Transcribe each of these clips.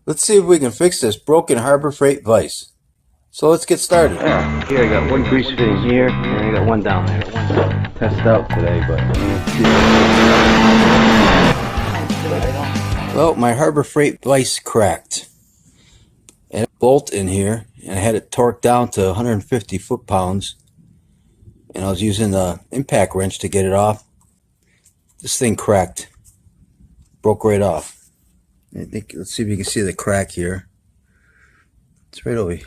Let's see if we can fix this broken Harbor Freight vise. So let's get started. Yeah, here I got one grease fitting here, and I got one down there. Test out today, but well, my Harbor Freight vise cracked. And a bolt in here, and I had it torqued down to 150 foot-pounds. And I was using the impact wrench to get it off. This thing cracked. Broke right off. I think, let's see if you can see the crack here. It's right over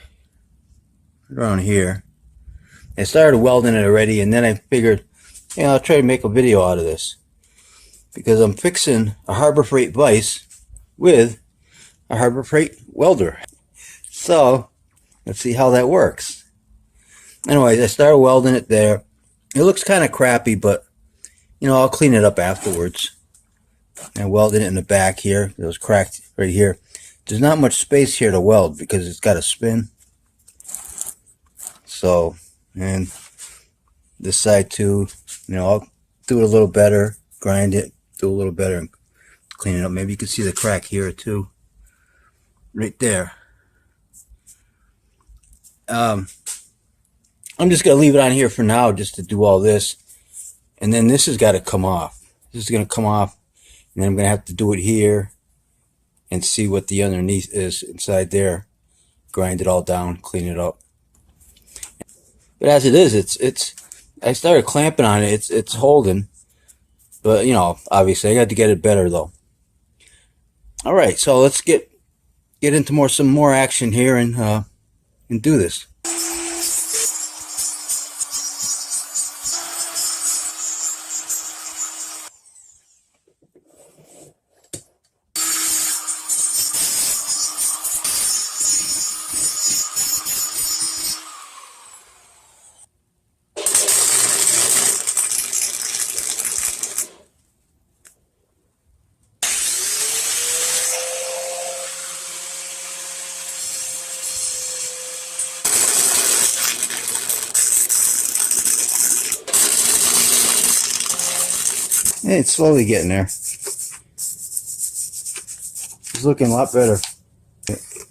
around here. I started welding it already, and then I figured, I'll try to make a video out of this, because I'm fixing a Harbor Freight vise with a Harbor Freight welder. So let's see how that works. Anyways, I started welding it there. It looks kind of crappy, but I'll clean it up afterwards. I welded it in the back here. It was cracked right here. There's not much space here to weld because it's got to spin. So, and this side too, I'll do it a little better, grind it, do a little better, and clean it up. Maybe you can see the crack here too, right there. I'm just gonna leave it on here for now, just to do all this, and then this has got to come off. This is gonna come off. And then I'm going to have to do it here and see what the underneath is inside there. Grind it all down, clean it up. But as it is, I started clamping on it. It's holding. But, obviously I got to get it better though. All right, so let's get into some more action here and do this. It's slowly getting there. It's looking a lot better. It's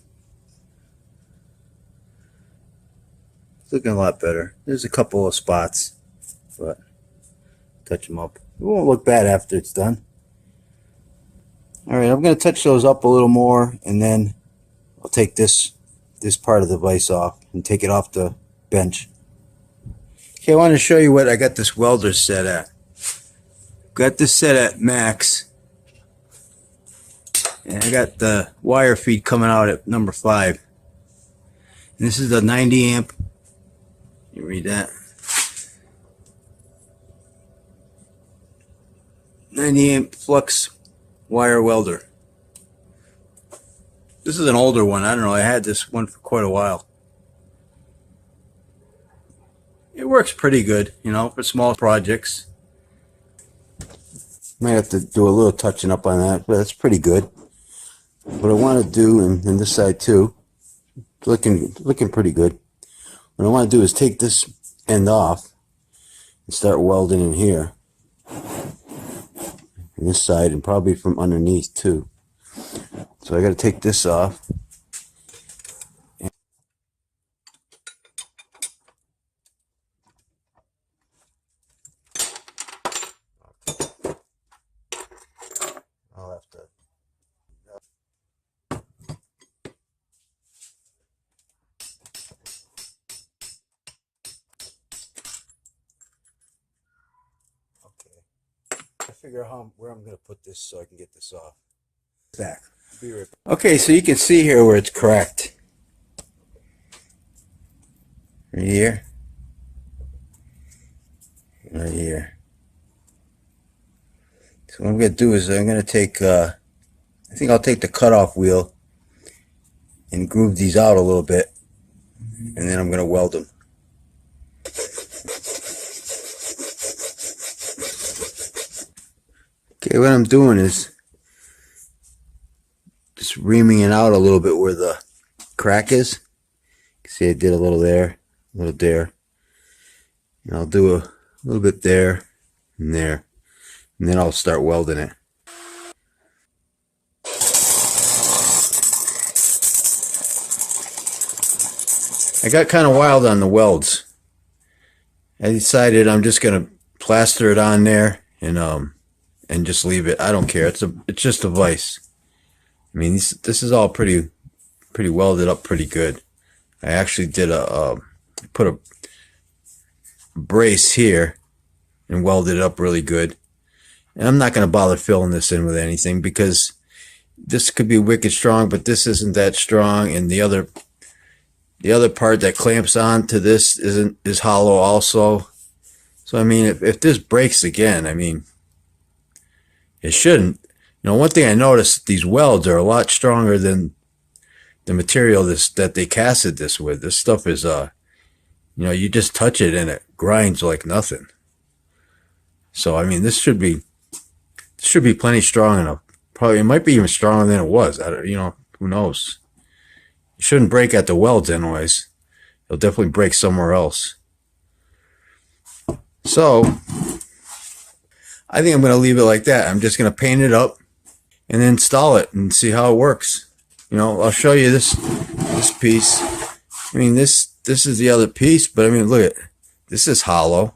looking a lot better. There's a couple of spots, but touch them up. It won't look bad after it's done. Alright, I'm going to touch those up a little more, and then I'll take this part of the vise off and take it off the bench. Okay, I want to show you what I got this welder set at. Got this set at max, and I got the wire feed coming out at number 5. And this is the 90 amp. You read that? 90 amp flux wire welder. This is an older one. I don't know. I had this one for quite a while. It works pretty good, for small projects. Might have to do a little touching up on that, but that's pretty good. What I want to do, and this side too, looking pretty good. What I want to do is take this end off and start welding in here, and this side, and probably from underneath too. So I got to take this off. I'll have to. Okay. I figure out where I'm going to put this so I can get this off. Back. Be right back. Okay, so you can see here where it's cracked. Right here. Right here. So what I'm going to do is I'm going to take, I think I'll take the cutoff wheel and groove these out a little bit, and then I'm going to weld them. Okay, what I'm doing is just reaming it out a little bit where the crack is. You can see I did a little there, a little there. And I'll do a little bit there and there. And then I'll start welding it. I got kind of wild on the welds. I decided I'm just gonna plaster it on there and just leave it. I don't care. It's just a vise. I mean, this is all pretty welded up pretty good. I actually did put a brace here and welded it up really good. And I'm not going to bother filling this in with anything because this could be wicked strong, but this isn't that strong, and the other part that clamps on to this is hollow also. So I mean, if this breaks again, I mean, it shouldn't. You know, one thing I noticed, these welds are a lot stronger than the material that they casted this with. This stuff is you know, you just touch it and it grinds like nothing. So I mean, this should be plenty strong enough. Probably it might be even stronger than it was. You know, who knows? It shouldn't break at the welds anyways. It'll definitely break somewhere else. So I think I'm going to leave it like that. I'm just going to paint it up and then install it and see how it works. You know, I'll show you this piece. I mean, this is the other piece, but I mean, look at this is hollow.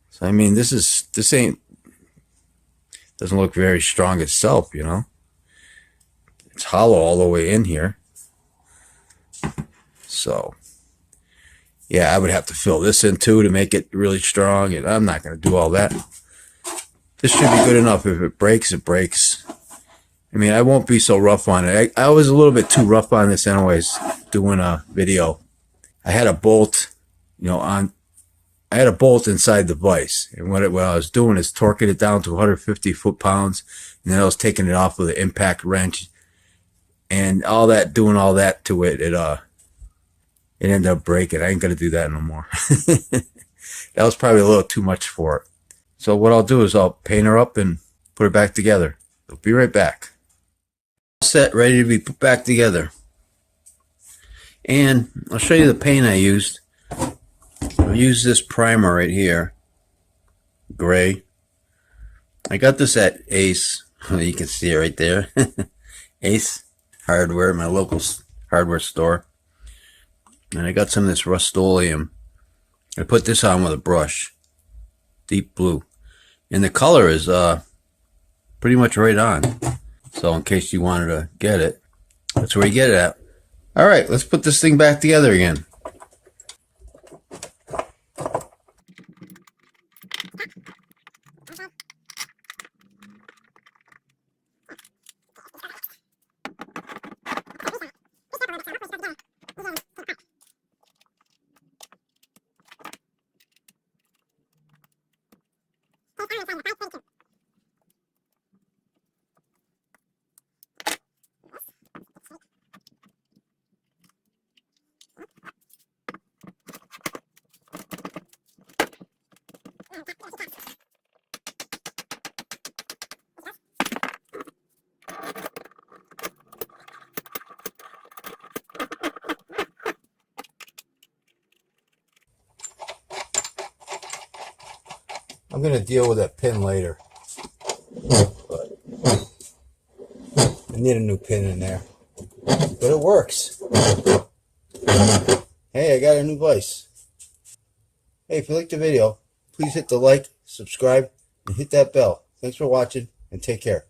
So I mean, this doesn't look very strong itself, you know. It's hollow all the way in here. So yeah, I would have to fill this in too to make it really strong, and I'm not going to do all that. This should be good enough. If it breaks, it breaks. I mean, I won't be so rough on it. I was a little bit too rough on this anyways, doing a video. I had a bolt, you know, I had a bolt inside the vise, and what I was doing is torquing it down to 150 foot-pounds, and then I was taking it off with an impact wrench, and doing all that to it, it ended up breaking. I ain't gonna do that no more. That was probably a little too much for it. So what I'll do is I'll paint her up and put her back together. I'll be right back. Set, ready to be put back together. And I'll show you the paint I used. I used this primer right here, gray. I got this at Ace. You can see it right there. Ace Hardware, my local hardware store. And I got some of this Rust-Oleum. I put this on with a brush, deep blue, and the color is pretty much right on. So in case you wanted to get it, that's where you get it at. All right, let's put this thing back together again. I'm going to deal with that pin later. But I need a new pin in there. But it works. Hey, I got a new vise. Hey, if you liked the video, please hit the like, subscribe, and hit that bell. Thanks for watching, and take care.